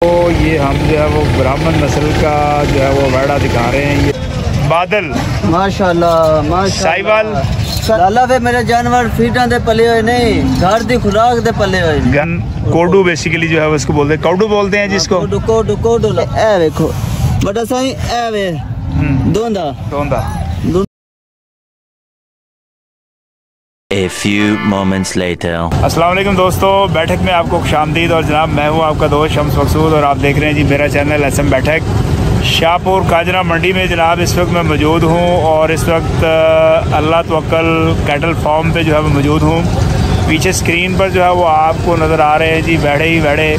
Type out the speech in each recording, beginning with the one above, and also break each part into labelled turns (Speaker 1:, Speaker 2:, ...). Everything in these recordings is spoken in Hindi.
Speaker 1: तो ये हम जो है वो ब्राह्मण नस्ल का जो है वो वेड़ा दिखा रहे हैं। ये बादल
Speaker 2: माशाल्लाह माशाल्लाह
Speaker 1: साहिवाल
Speaker 2: लाला वे मेरे जानवर फीटा दे पले हुए नहीं, घर दी खुराक दे पले हुए।
Speaker 1: गन कोडू बेसिकली जो है वो इसको बोलते हैं, कौडू बोलते हैं जिसको।
Speaker 2: कोडू कोडू कोडू ए देखो बड़ा सही ए वे दोंदा
Speaker 1: दोंदा।
Speaker 3: A few moments later.
Speaker 1: अस्सलाम वालेकुम दोस्तों, बैठक में आपको खुशामदीद। और जनाब मैं हूँ आपका दोस्त शम्स मकसूद और आप देख रहे हैं जी मेरा चैनल SM बैठक। शाहपुर काजरा मंडी में जनाब इस वक्त मैं मौजूद हूँ और इस वक्त अल्लाह तवक्कल कैटल फार्म पे जो है मैं मौजूद हूँ। पीछे स्क्रीन पर जो है वो आपको नज़र आ रहे हैं जी बैठे ही बैठे।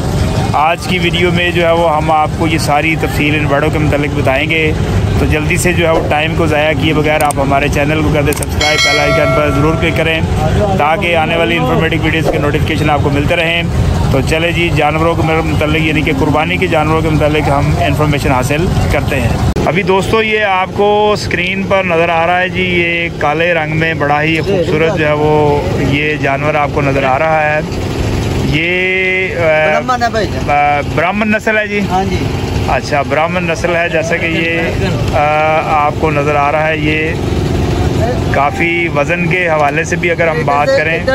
Speaker 1: आज की वीडियो में जो है वो हम आपको ये सारी तफसील इन बड़ों के मतलब बताएँगे, तो जल्दी से जो है वो टाइम को ज़ाया किए बगैर आप हमारे चैनल को कर दें सब्सक्राइब, बेल आइकन पर ज़रूर क्लिक करें ताकि आने वाली इन्फॉर्मेटिव वीडियोज़ के नोटिफिकेशन आपको मिलते रहें। तो चले जी जानवरों के मतलब यानी कि कुर्बानी के जानवरों के मतलब हम इंफॉर्मेशन हासिल करते हैं। अभी दोस्तों ये आपको स्क्रीन पर नज़र आ रहा है जी, ये काले रंग में बड़ा ही खूबसूरत जो है वो ये जानवर आपको नज़र आ रहा है। ये ब्राह्मण नस्ल है जी।
Speaker 2: हाँ जी
Speaker 1: अच्छा ब्राह्मण नस्ल है, जैसे कि ये आपको नज़र आ रहा है। ये काफ़ी वज़न के हवाले से भी अगर हम बात करें,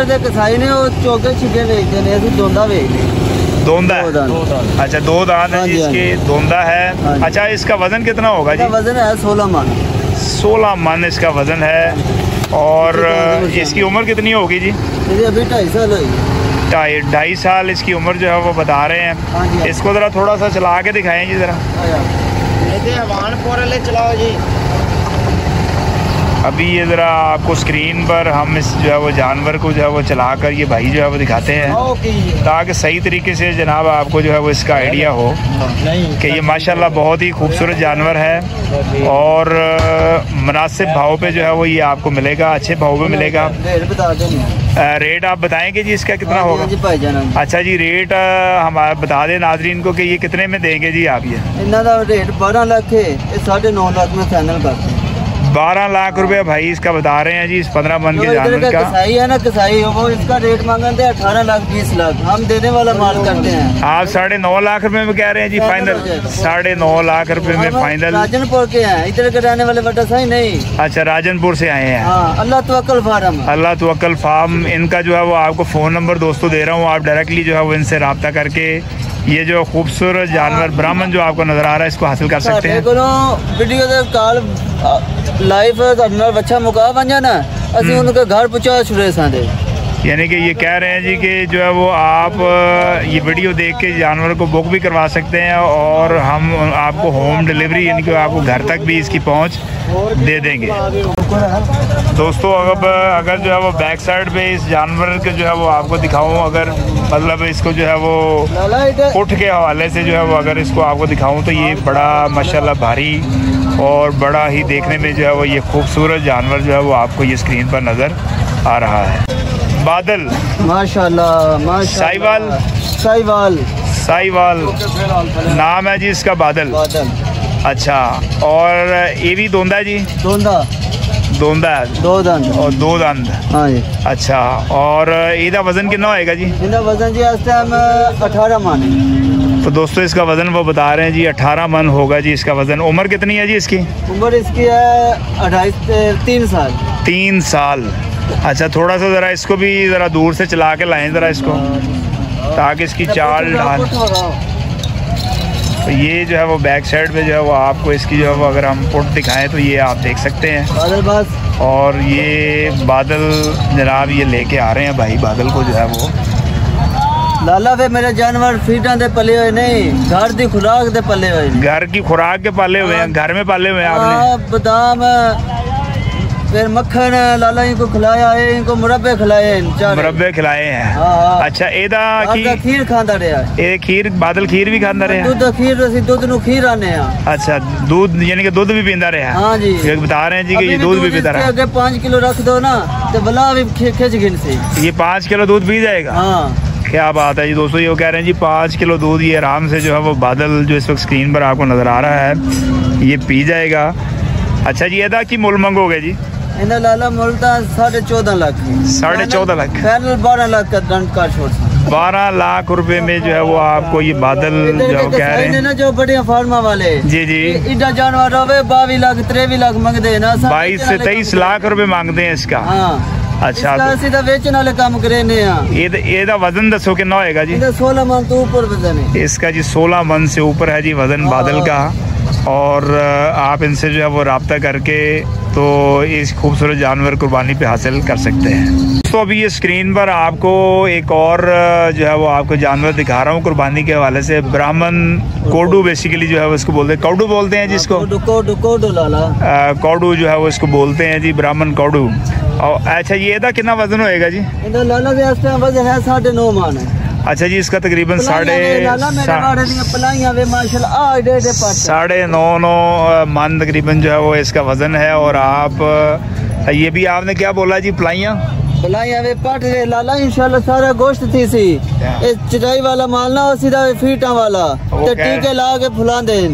Speaker 1: दोंदा है। अच्छा दो दांत है इसके, दोंदा है। अच्छा इसका वज़न कितना होगा जी?
Speaker 2: वज़न है 16 मन।
Speaker 1: 16 मन इसका वज़न है। और इसकी उम्र कितनी होगी जी?
Speaker 2: अभी 2.5 साल हुई।
Speaker 1: 2.5 साल इसकी उम्र जो है वो बता रहे हैं। इसको ज़रा थोड़ा सा चला के दिखाएं जी ज़रा।
Speaker 2: चलाओ जी।
Speaker 1: अभी ये ज़रा आपको स्क्रीन पर हम इस जो है वो जानवर को जो है वो चला कर ये भाई जो है वो दिखाते हैं ताकि सही तरीके से जनाब आपको जो है वो इसका आइडिया हो कि ये माशाल्लाह बहुत ही खूबसूरत जानवर है और मुनासिब भाव पे जो है वो ये आपको मिलेगा, अच्छे भाव पे मिलेगा। रेट आप बताएंगे जी इसका कितना होगा? अच्छा जी रेट हम बता दें नाजरीन को कि ये कितने में देंगे जी आप? ये
Speaker 2: रेट 12 लाख है, 9.5 लाख में फाइनल करते हैं।
Speaker 1: 12 लाख रुपए भाई इसका बता रहे हैं जी इस 15 मन के जानवर का।
Speaker 2: कसाई है ना, कसाई वो इसका रेट मांगते हैं 18 लाख 20 लाख, हम देने वाला माल करते हैं।
Speaker 1: आप 9.5 लाख रुपए में कह रहे हैं जी फाइनल? 9.5 लाख रुपए में फाइनल।
Speaker 2: राजनपुर के हैं, इधर के रहने वाले बटा सही नहीं।
Speaker 1: अच्छा राजनपुर से आए हैं।
Speaker 2: अल्लाह तवक्कल फार्म।
Speaker 1: अल्लाह तवक्कल फार्म इनका जो है वो आपको फ़ोन नंबर दोस्तों दे रहा हूँ, आप डायरेक्टली जो है वो इनसे रब्ता करके ये जो खूबसूरत जानवर ब्राह्मण जो आपको नज़र आ रहा है इसको हासिल कर सकते हैं।
Speaker 2: वीडियो दे कॉल लाइव बच्चा मुका बन जाना असि उनके घर पहुंचा छुड़े सादे।
Speaker 1: यानी कि ये कह रहे हैं जी कि जो है वो आप ये वीडियो देख के जानवर को बुक भी करवा सकते हैं और हम आपको होम डिलीवरी यानी कि आपको घर तक भी इसकी पहुंच दे देंगे। दोस्तों अगर जो है वो बैक साइड पे इस जानवर के जो है वो आपको दिखाऊं, अगर मतलब इसको जो है वो उठ के हवाले से जो है वो अगर इसको आपको दिखाऊं तो ये बड़ा माशाल्लाह भारी और बड़ा ही देखने में जो है वो ये खूबसूरत जानवर जो है वो आपको ये स्क्रीन पर नज़र आ रहा है। बादल
Speaker 2: माशाल्लाह माशाल्लाह।
Speaker 1: साहिवाल
Speaker 2: साहिवाल
Speaker 1: साहिवाल नाम है जी इसका बादल। अच्छा और ये भी दोंदा जी? दोंदा
Speaker 2: दो दांत
Speaker 1: और 2 दांत।
Speaker 2: हाँ जी।
Speaker 1: अच्छा और इसका वजन कितना होएगा जी?
Speaker 2: इसका वजन जी इस टाइम 18 मन।
Speaker 1: तो दोस्तों इसका वजन वो बता रहे हैं जी 18 मन होगा जी इसका वजन। उम्र कितनी है जी इसकी?
Speaker 2: उम्र इसकी है 3 साल।
Speaker 1: 3 साल। अच्छा थोड़ा सा ज़रा इसको भी ज़रा दूर से चला के लाएं ज़रा इसको ताकि इसकी चाल ढाल। तो ये जो है वो बैक साइड पे जो है वो आपको इसकी जो है वो अगर हम पुट दिखाएं तो ये आप देख सकते हैं। और ये बादल जनाब ये लेके आ रहे हैं भाई बादल को जो है वो।
Speaker 2: लाला वे मेरे जानवर फीटा दे पले हुए नहीं, घर दी खुराक दे पले हुए। घर
Speaker 1: की खुराक के पाले हुए हैं, घर में पाले हुए हैं आपने?
Speaker 2: बादाम फिर मक्खन लाला इनको खिलाया है, इनको मुरब्बे खिलाए हैं।
Speaker 1: मुरब्बे खिलाए हैं। अच्छा एदा
Speaker 2: खीर खांदा रहा
Speaker 1: है। खीर बादल खीर भी खांदा रहा?
Speaker 2: दूध खीर दूध नु खीर आने। अच्छा
Speaker 1: दूध यानी कि दूध भी पींदा रहा?
Speaker 2: हाँ जी।
Speaker 1: ये बता रहे हैं जी कि ये दूध भी पीता रहा।
Speaker 2: अगर 5 किलो रख दो ना तो भला भी खिंच गिन से
Speaker 1: ये 5 किलो दूध पी जाएगा।
Speaker 2: हाँ
Speaker 1: क्या बात है जी दोस्तों, ये कह रहे हैं जी 5 किलो दूध ये आराम से जो है वो बादल जो इस वक्त स्क्रीन पर आपको नजर आ रहा है ये पी जाएगा। अच्छा जी एदा की मुल मंगोगे जी?
Speaker 2: लाला मुल 14.5 लाख।
Speaker 1: 14.5 लाख?
Speaker 2: 12 लाख का दंड का छोड़।
Speaker 1: 12 लाख रुपए में जो है वो आपको ये बादल जो कह रहे हैं
Speaker 2: ना, जो बड़े फार्मा वाले
Speaker 1: जी जी
Speaker 2: इधर जानवर 22 लाख 23 लाख मांगते हैं ना,
Speaker 1: 22 से 23 लाख रुपए मांगते हैं इसका। अच्छा
Speaker 2: तो सीधा बेचने वाले काम करे ने।
Speaker 1: ਇਹਦਾ वजन दसो कितना होएगा जी?
Speaker 2: 16 मन तो ऊपर वजन है
Speaker 1: इसका जी 16 मन से ऊपर है जी वजन बादल का। और आप इनसे जो है वो रब्ता करके तो इस खूबसूरत जानवर कुर्बानी पे हासिल कर सकते हैं। तो अभी ये स्क्रीन पर आपको एक और जो है वो आपको जानवर दिखा रहा हूँ कुर्बानी के हवाले से। ब्राह्मण कोडू बेसिकली जो है वो इसको बोलते हैं, कौडू बोलते हैं जिसको,
Speaker 2: कोडू लाला
Speaker 1: कौडू जो है वो इसको बोलते हैं जी, ब्राह्मण कौडू। और अच्छा ये ਇਹਦਾ कितना वजन होएगा जी?
Speaker 2: लाला के इस टाइम वजन है 9.5 मन है।
Speaker 1: अच्छा जी इसका तकरीबन 9.5 मन तकरीबन जो है वो इसका वजन है। और आप ये भी आपने क्या बोला जी? पलाइयाँ
Speaker 2: वे पट रहे लाला इंशाल्लाह सारा गोश्त थी सी चिटाई वाला माल ना हो, सीधा फीटा वाला तो टीके ला के फुला दे।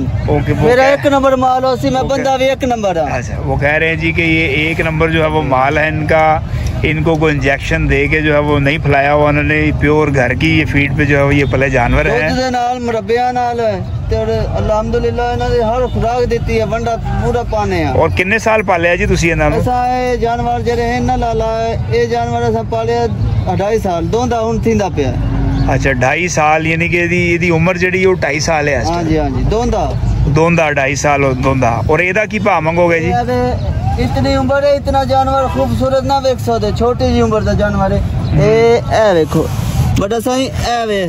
Speaker 2: मेरा 1 नंबर माल हो सी, मैं बंदा भी 1 नंबर है।
Speaker 1: अच्छा वो कह रहे हैं जी कि ये 1 नंबर जो है वो माल है इनका, इनको कोई इंजेक्शन दे के जो है वो नहीं फैलाया हुआ उन्होंने, प्योर घर की ये फीड पे जो है वो ये पले जानवर है।
Speaker 2: मुरब्बिया नाल अल्हम्दुलिल्लाह इन्होंने हर खुराक दी है, वंडा पूरा पाने।
Speaker 1: और कितने साल पाले जी तुसी इन्हां नूं?
Speaker 2: जानवर जेरे हैं ना लाला, ये जानवर असा पाले 2.5 साल दोंदा हुन थींदा पिया।
Speaker 1: अच्छा 2.5 साल यानी कि ਇਹਦੀ उम्र ਜਿਹੜੀ ਉਹ 2.5 साल है।
Speaker 2: हाँ जी हाँ जी दोंदा
Speaker 1: 2.5 साल दोंदा। और ਇਹਦਾ ਕੀ ਭਾਅ ਮੰਗੋਗੇ जी?
Speaker 2: इतनी उम्र है, इतना जानवर खूबसूरत ना वेख सकते, छोटी जी उम्र का जानवर है। ए देखो बड़ा सही ए वे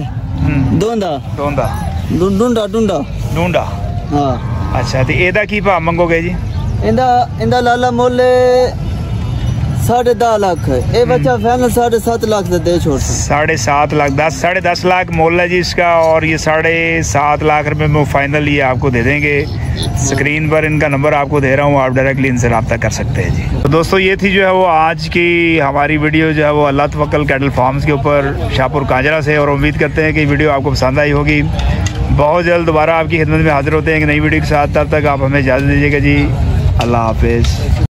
Speaker 2: दोंदा
Speaker 1: दोंदा
Speaker 2: डूंडा डूंडा
Speaker 1: डूंडा।
Speaker 2: हाँ
Speaker 1: अच्छा तो ਇਹਦਾ ਕੀ ਭਾਅ ਮੰਗੋਗੇ जी?
Speaker 2: इंदा लाला मोले 10.5 लाख है, ये बच्चा फाइनल 7.5 लाख से दे छोड़।
Speaker 1: 7.5 लाख 10 लाख मोल है जी इसका। और ये 7.5 लाख रुपए में फाइनल ये आपको दे देंगे। स्क्रीन पर इनका नंबर आपको दे रहा हूँ, आप डायरेक्टली इनसे रब्ता कर सकते हैं जी। तो दोस्तों ये थी जो है वो आज की हमारी वीडियो जो है वो अल्लाह तवक्कल कैटल फार्म्स के ऊपर शाहपुर कांजरा से। और उम्मीद करते हैं कि वीडियो आपको पसंद आई होगी। बहुत जल्द दोबारा आपकी खिदमत में हाजिर होते हैं एक नई वीडियो के साथ। तब तक आप हमें इजाज़त दीजिएगा जी। अल्लाह हाफिज़।